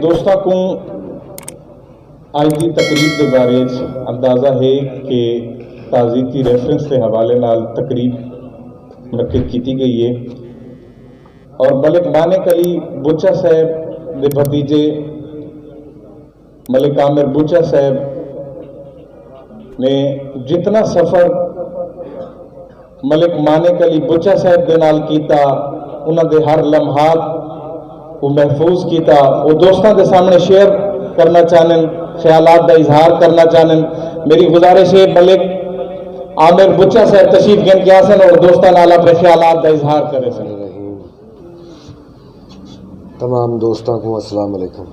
دوستاں کو آج کی تقریب کے بارے اندازہ ہے کہ تعزیتی ریفرنس کے حوالے نال تقریب منعقد کی گئی ہے اور ملک مانک علی بچا صاحب کے بھتیجے ملک عامر بچا صاحب نے جتنا سفر ملک مانک علی بچا صاحب کے نال کیتا انہوں دے ہر لمحات کو محفوظ کیتا وہ دوستاں کے سامنے شیئر کرنا چاہنے خیالات کا اظہار کرنا چاہنے میری گزارش ہے ملک عامر بچا صاحب تشریف گن کیا سن اور دوستاں نال اپنے خیالات کا اظہار کرے سن. تمام دوستوں کو السلام علیکم.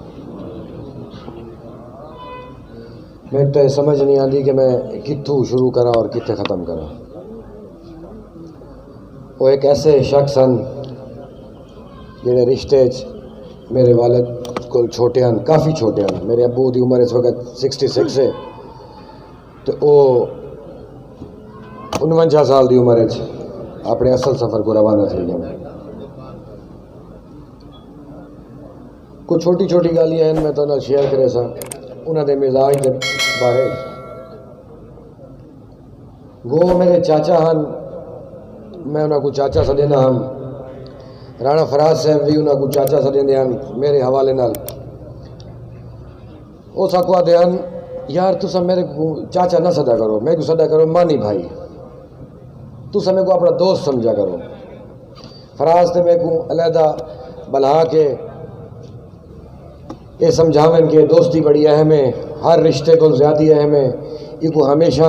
میں تو سمجھ نہیں آتی کہ میں کتوں شروع کرا اور کتنے ختم کرا. وہ ایک ایسے شخص ہیں جڑے رشتے میرے والد کو چھوٹے ہیں، کافی چھوٹے ہیں. میرے ابو دی عمر اس وقت 66 ہے تو وہ 49 سال دی عمر اپنے اصل سفر کو روانہ تھی گئے. کچھ چھوٹی چھوٹی گالیاں ہیں میں تو شیئر کرے سا انہوں دے مزاج دے بارے. وہ میرے چاچا ہیں، میں انہوں کو چاچا سدینا ہم. رانا فراز صاحب بھی انہوں کو چاچا سدیندے ہیں میرے حوالے نال. وہ ساکوا دے ہیں یار تسا میرے کو چاچا نہ سدا کرو، میں کو سدا کرو مانی بھائی، تسا میرے کو اپنا دوست سمجھا کرو. فراز تے میرے کو علیحدہ بلا کے یہ سمجھاویں کہ دوستی بڑی اہم ہے، ہر رشتے کو زیادہ اہم ہے، یہ کو ہمیشہ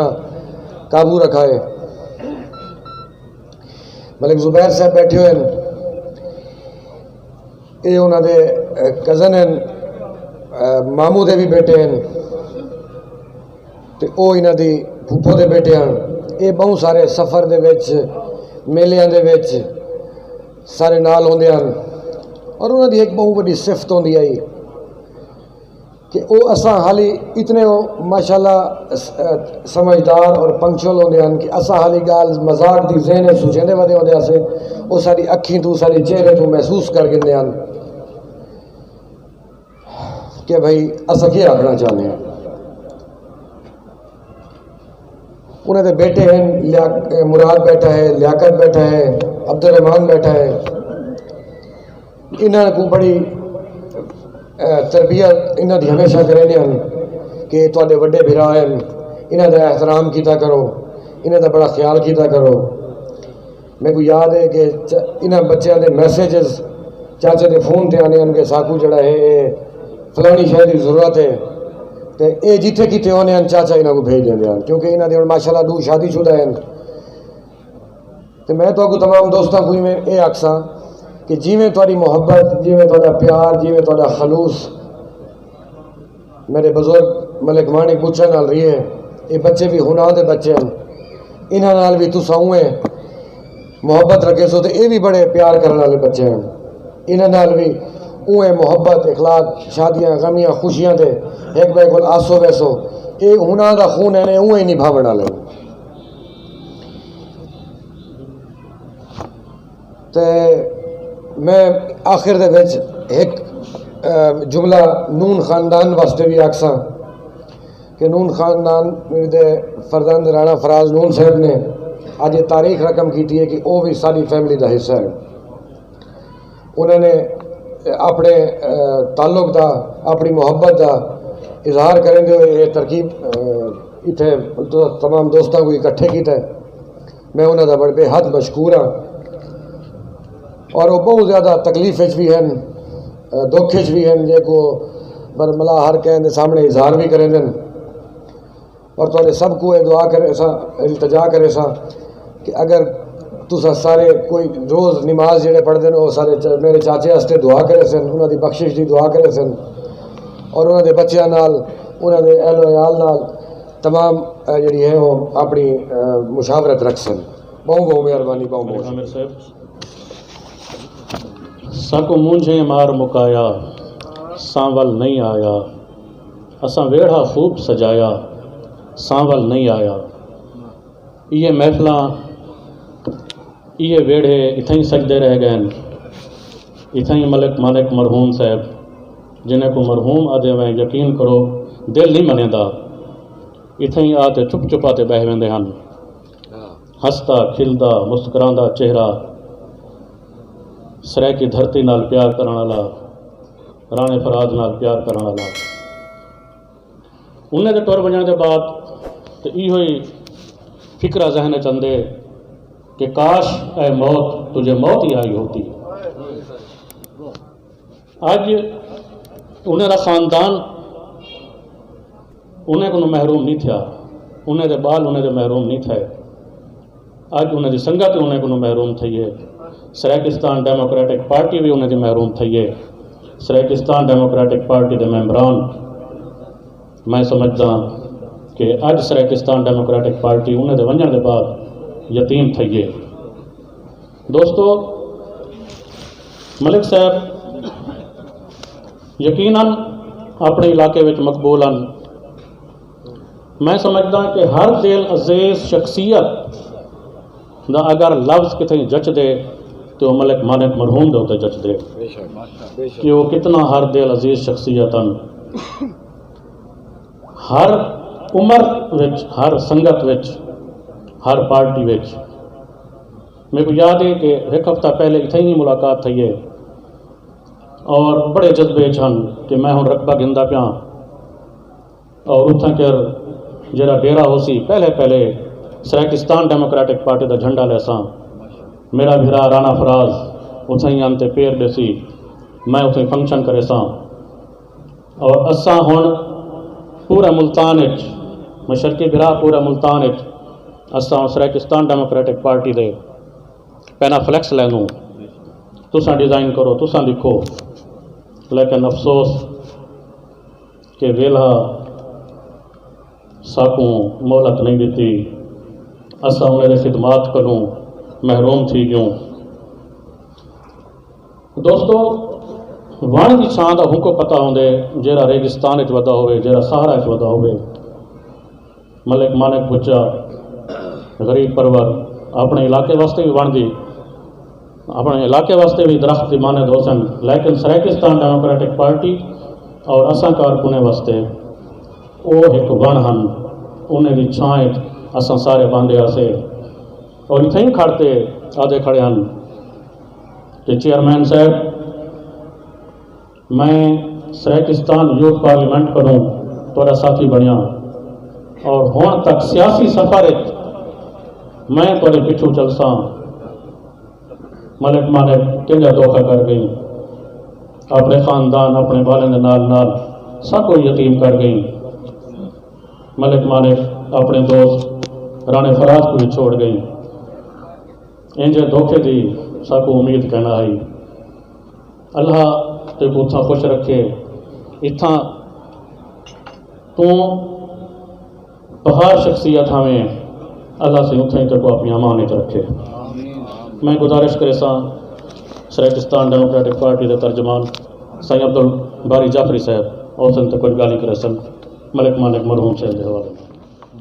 قابو رکھا ہے. ملک زبیر صاحب بیٹھے ہوئے ہیں، یہ انہوں دے کزن ہیں، ماموں دے بھی بیٹے ہیں تو وہ انہوں دی پھوپھو دے بیٹے ہیں. یہ بہت سارے سفر دے وچ میلیاں دے وچ سارے نال ہوندے ہیں اور انہوں دی ایک بہت بڑی صفت ہوندی آئی کہ وہ اساں حالی اتنے ماشاءاللہ سمجھدار اور پنکچول ہوندے ہیں کہ اساں حالی گال مزاق دی ذہن سوچندے ودے ہوندے اسے وہ ساری اکھیں تو ساری چہرے تو محسوس کر گندے ہیں کہ بھائی اساں کیا رکھنا چاہتے ہیں. انہیں دے بیٹے ہیں، مراد بیٹھا ہے، لیاقت بیٹھا ہے، عبد الرحمان بیٹھا ہے. انہوں کو بڑی تربیت انہوں دی ہمیشہ کرنے ہیں کہ تواڈے وڈے بھرا ہیں انہوں دا احترام کیتا کرو، انہوں دا بڑا خیال کیتا کرو. میرے کو یاد ہے کہ انہوں بچوں دے میسیجز چاچے دے فون تے آنے ان کے ساکو جڑا ہے فلانی شہر کی ضرورت ہے تو یہ جتنے کتنے ہونے ہیں چاچا انہوں کو بھیج دیں ہیں کیونکہ انہوں نے ماشاء اللہ 2 شادی شدہ ہیں. تو میں تو تمام دوستوں کو میں یہ آخساں کہ جیویں تاری محبت، جیویں تھوڑا پیار، جیویں تھوڑا خلوص میرے بزرگ ملک مانک بچا نال رہی ہے، یہ بچے بھی ہناں دے بچے ہیں، انہاں نال بھی تساں اویں محبت رکھے سو تو یہ بھی بڑے پیار کرنے والے بچے ہیں. انہاں نال بھی اویں محبت اخلاق شادیاں غمیاں خوشیاں تے ایک بے کول آسو ویسو یہ ہناں دا خون ہے اویں نبھاون والے. تے میں آخر دے وچ ایک جملہ نون خاندان واسطے بھی آکساں کہ نون خاندان دے فرزند رانا فراز نون صاحب نے آج یہ تاریخ رقم کی ہے کہ وہ بھی ساری فیملی دا حصہ ہے. انہوں نے اپنے تعلق دا اپنی محبت دا اظہار کریں ہوئے یہ ترکیب اتنے تمام دوستوں کو اکٹھے کیتا ہے. میں انہوں دا بڑے بے حد مشکور ہاں اور وہ بہت زیادہ تکلیف بھی ہیں دکھ بھی ہیں جے کو برملا ہر کہنے سامنے اظہار بھی کریں دیں. اور تو سب کو یہ دعا کرے سا التجا کرے سا کہ اگر تسا سارے کوئی روز نماز جڑے پڑھتے ہیں وہ سارے میرے چاچے واسطے دعا کرے سن، انہوں دی بخشش دی دعا کرے سن اور انہوں دے بچیاں نال انہوں دے اہل و عیال نال تمام جڑی ہے وہ اپنی مشاورت رکھ سن. بہت مہربانی. بہت عامر صاحب ساکو مونجھیں مار مکایا سانول نہیں آیا، اساں ویڑھا خوب سجایا سانول نہیں آیا. یہ محفلاں یہ ویڑھے اتھیں ہی سجدے رہ گئے، اتھیں ہی ملک مانک مرحوم صاحب जिन्हें को मरहूम आदे में यकीन करो दिल नहीं मनेंदा इत्थे ही आते चुप चुपाते बह वेंदे हन हसदा खिलदा मुस्करांदा चेहरा सरै की धरती नाल प्यार करने वाला राणे फराज नाल प्यार करने वाला उन्हें तो टुर वजण के बाद तो इहो ही फिक्रा जहन चंदे कि काश ऐ मौत तुझे मौत ही आई होती। अज उन्हें दा खानदान उन्हें को महरूम नहीं था, उन्हें दे बाल उन्हें दे महरूम नहीं थे, अज उन्हें दी संगत उन्हें को महरूम थी है। सराकिस्तान डेमोक्रेटिक पार्टी भी उन्हें दी महरूम थी है। सराकिस्तान डेमोक्रेटिक पार्टी के मेंबरान मैं समझदा कि अज सराकिस्तान डेमोक्रेटिक पार्टी उन्हें दे वंजण के बाद यतीम थी है। दोस्तों मलिक साहब यकीनन अपने इलाके में मकबूल हैं। मैं समझदा कि हर दिल अजीज शख्सियत दा अगर लफ्ज़ कितने जच दे तो मलिक मानिक मरहूम दे उत्ते जच दे कि वो कितना हर दिल अजीज शख्सियत हैं। हर उम्र विच हर संगत विच हर पार्टी विच मेरे को याद है कि एक हफ्ता पहले इतने ही मुलाकात थी है और बड़े जज्बे हन कि मैं हुण रकबा गिनदा पिया और उतना कर जरा डेरा हो सी पहले पहले सराकिस्तान डेमोक्रेटिक पार्टी का झंडा लैसा मेरा भिरा राणा फराज उतना ही आन ते पेर देसी मैं उतना फंक्शन करे सा और असा हुण पूरा मुल्तान मशरकी भिरा पूरा मुल्तान असा सराकिस्तान डेमोक्रेटिक पार्टी दे पहना फ्लैक्स लैनूं तुसां डिज़ाइन करो तुसां लिखो, लेकिन अफसोस कि वेला साकू मोहलत नहीं दी असा उन्हें खिदमात करूँ महरूम थी गयूं। दोस्तों वण की छां का हुको पता होंदे जरा रेगिस्तान वधा होवे जरा सहारा वधा होवे। मलिक मानिक बुच्चा गरीब परवर अपने इलाके वास्ते भी वण दी अपने इलाके वास्ते भी दरख्त की माने दो सन, लेकिन सराकिस्तान डेमोक्रेटिक पार्टी और असा कारकुने वास्ते वो एक वण हन उन्हें भी छाए असा सारे बांधे आसे और इतने ही खड़ते आधे खड़े हन कि चेयरमैन साहब मैं सराकिस्तान यूथ पार्लियामेंट करूँ थोड़ा साथी बनिया और हुण तक सियासी सफर मैं थोड़े पिछू चलसा मलिक मानिक किंजा धोखा कर गई अपने खानदान अपने बालें दे नाल नाल सब को यतीम कर गई। मलिक मानिक अपने दोस्त राणे फराज को भी छोड़ गई। इंजे धोखे दी सबको उम्मीद कहना आई अल्लाह ते उथा खुश रखे इत्थां तू बहार शख्सियत हमें अल्लाह से उथा ही तक अपनी अमानत रखे। मैं गुजारिश करे सा सराकिस्तान डेमोक्रेटिक पार्टी के तर्जमान साईं अब्दुल बारी जाफरी साहब और सन तक कुछ गाली करे सन मलिक मानिक मरहूम साहब के हवाले।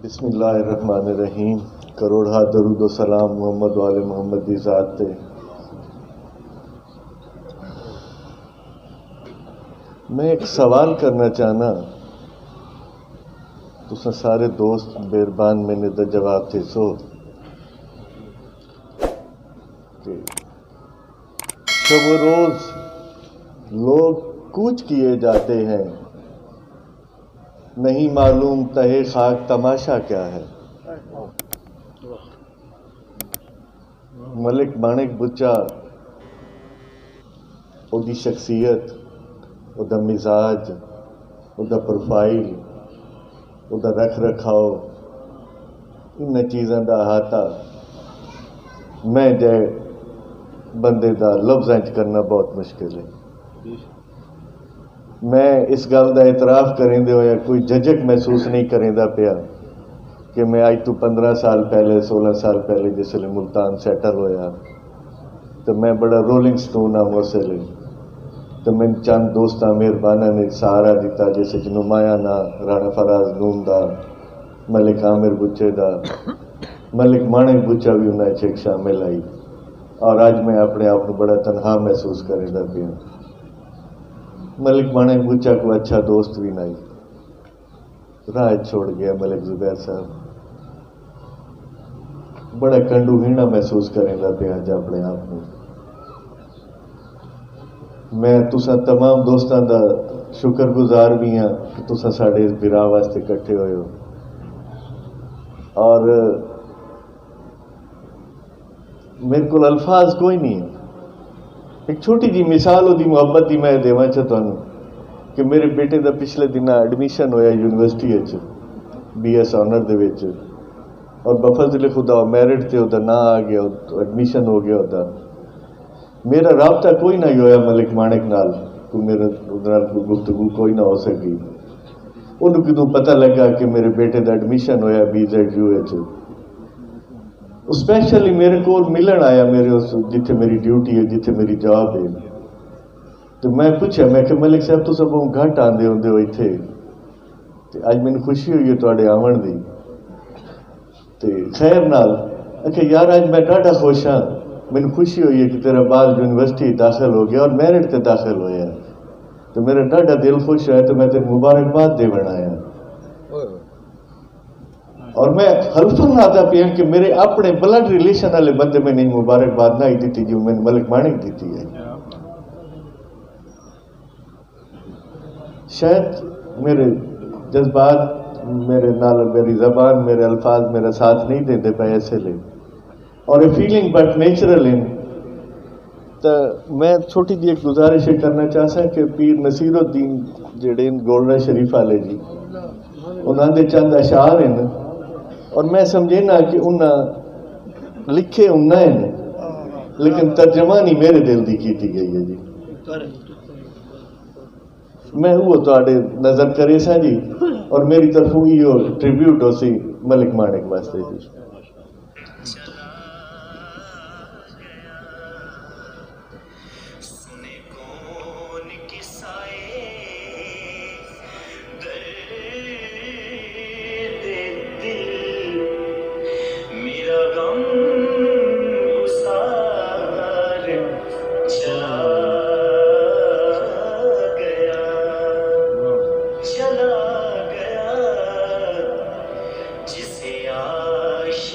बिस्मिल्लाहिर्रहमानिर्रहीम। करोड़ा दरूद सलाम मोहम्मद वाले मोहम्मद दी ज़ात ते। मैं एक सवाल करना चाहना तुसा सारे दोस्त मेहरबान मैंने दा जवाब थे सो कि शब रोज लोग कूच किए जाते हैं नहीं मालूम तहे खाक तमाशा क्या है। मलिक मानिक बुच्चा उदी शख्सियत उदा मिजाज उदा प्रोफाइल उदा रख रखाव इन चीज़ों का अहाता मैं जै बंदे का लफ्ज़ां च करना बहुत मुश्किल है। मैं इस गल का एतराफ़ करेंदे होया कोई झिझक महसूस नहीं करेंदा पिया कि मैं अज तो 15 साल पहले 16 साल पहले जिसले मुल्तान सैटल होया तो मैं बड़ा रोलिंग स्टोन हाँ उस वेले तो मैं चंद दोस्त मेहरबाना ने सहारा दिता जिस नुमाया ना राणा फराज नून का मलिक आमिर बुच्चे का मलिक मानिक बुच्चा भी उन्हें एक शामिल आई और आज मैं अपने आप को बड़ा तनहा महसूस करेंदा पिया। मलिक माणक बूचा को अच्छा दोस्त भी नहीं, राह छोड़ गया मलिक जुबैर साहब। बड़ा कंडूहीना महसूस करेंदा पे अज अपने आप में। मैं तुसा तमाम दोस्तों का शुक्रगुजार भी हाँ कि तुसा साढ़े इस बिरा वास्ते इकट्ठे होए हो। और मेरे को अल्फाज कोई नहीं है। एक छोटी जी मिसाल होती मुहब्बत की मैं देवा चाह तुहानू कि मेरे बेटे का पिछले दिन एडमिशन होया यूनिवर्सिटी BS ऑनर दे विच, और बफज़िल खुदा मैरिट से उहदा ना आ गया, एडमिशन हो गया उहदा। मेरा राबता कोई ना होया मलिक माणक नाल, कोई मेरे उधर गुफ्तगू कोई ना हो सकी। उन्होंने किदों पता लगा कि मेरे बेटे का एडमिशन होया BZU स्पेशली मेरे को मिलन आया, मेरे उस जिथे मेरी ड्यूटी है, जिथे मेरी जॉब है। तो मैं पूछा, मैं कि मलिक साहब तुम सब घट आते होंगे हो इत्थे, अज मैनू खुशी हुई है तुहाडे आवन दी। ते खैर नाल आखे यार अज मैं ज़्यादा खुश हाँ, मैनू खुशी हुई है कि तेरा बाल यूनिवर्सिटी दाखिल हो गया और मैरिट से दाखिल होया, तो मेरा ज़्यादा दिल खुश है। तो मैं तेरे मुबारकबाद देवन आया। और मैं हल्फन आता पिया कि मेरे अपने ब्लड रिलेशन वाले बंदे में नहीं मुबारकबाद ना ही दी जो मैंने मलिक माणक दी है। शायद मेरे जज्बात, मेरे नाल मेरी जबान, मेरे अल्फाज मेरा साथ नहीं देते पे ऐसे ले, और ए फीलिंग बट नेचुरल इन। तो मैं छोटी जी एक गुजारिश करना चाहता कि पीर नसीरुद्दीन जेड़े गोलरा शरीफ वाले जी, उन्होंने चंद अशार हैं और मैं समझे ना कि उन्हें लिखे उन्हें, लेकिन तर्जमानी मेरे दिल की की गई है जी। मैं वो तुहाडे नजर करे सा जी, और मेरी तरफों यो ट्रिब्यूट हो सी मलिक माणक वास्ते जी। जिसे आश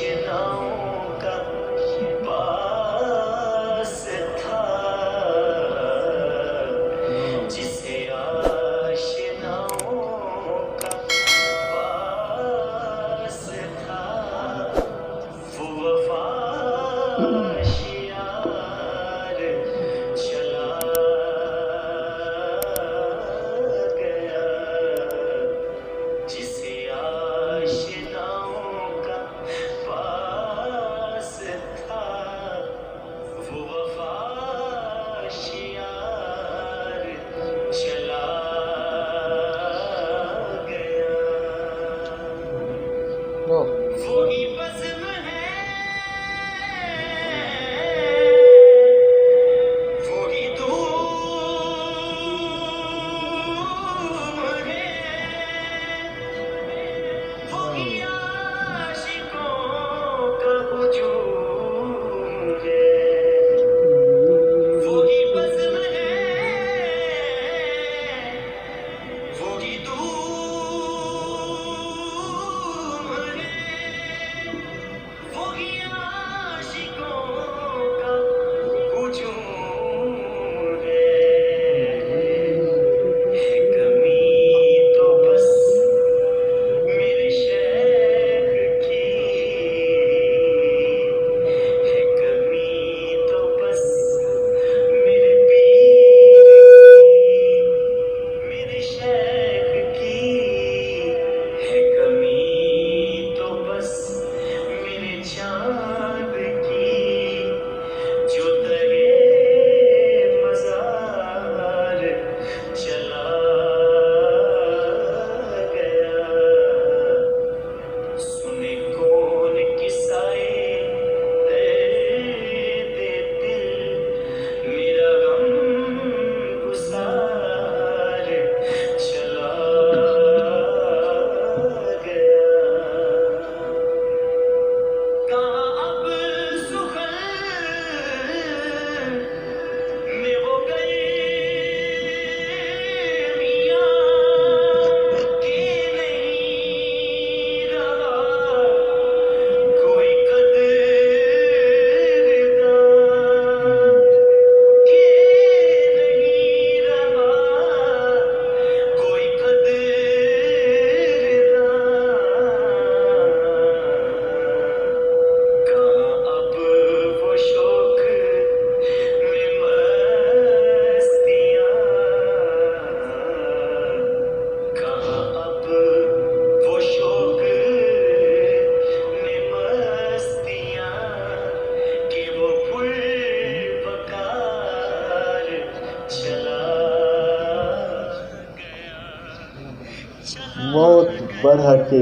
बढ़ के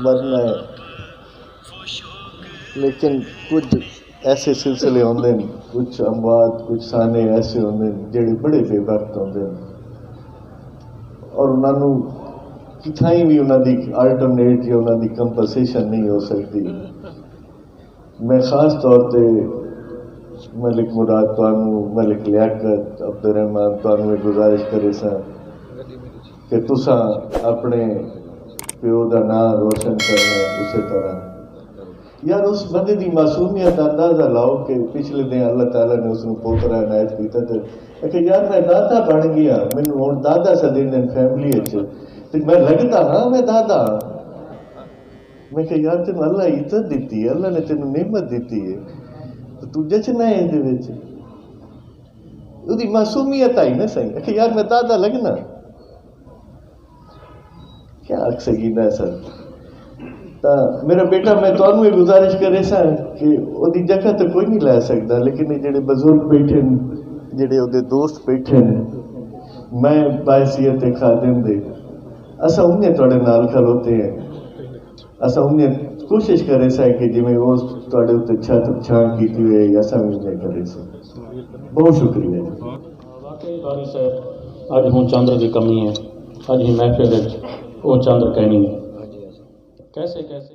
मरना है, लेकिन कुछ ऐसे सिलसिले होंदे हैं, कुछ अमवात, कुछ साने ऐसे होंदे हैं ਜਿਹੜੇ बड़े बेवक्त होंदे हैं, और उन्होंने किथाई भी उन्होंने अल्टरनेट या उन्होंने कंपनसेशन नहीं हो सकती। मैं खास तौर पे मलिक मुराद तुहानू, मलिक लियाकत, अब्दुर्रहमान तुहानू एक गुजारिश करे सा कि तुसा अपने प्यो का नाम रोशन करना। उसी तरह यार उस बंदे की मासूमियत का अंदाजा लाओ कि पिछले दिन अल्लाह ताला ने उसको पोतरा इनायत किया तो यार मैं दादा बन गया, मैनू हुण दादा सदीन फैमिली तो मैं लगता हाँ मैं दादा। मैं कहा यार तेन अल्लाह इज्जत दी है, अल्लाह ने तेन नेमत दी है, तो तू जचना है ये उसकी मासूमियत आई ना सही। आखिर यार मैं दादा लगना, क्या आख सकी ना सर। तो मेरा बेटा मैं तुहानू ये गुजारिश करे सा कि ओदी जगह तो कोई नहीं लै सकता, लेकिन ये जेडे बुजुर्ग बैठे जेडे ओदे दोस्त बैठे मैं बायसीयत खादिम दे असा उन्हें तुहाडे नाल खलोते हैं, असा उन्हें कोशिश करे सा कि जिवें वो तुहाडे उत्ते छत छां कीती हुई है असा भी उन्हें करे सा। बहुत शुक्रिया। वाकई बारी साहब अज हूँ चंद्र की कमी है, अज ही महफिल वो चंद्र कहनी है कैसे कैसे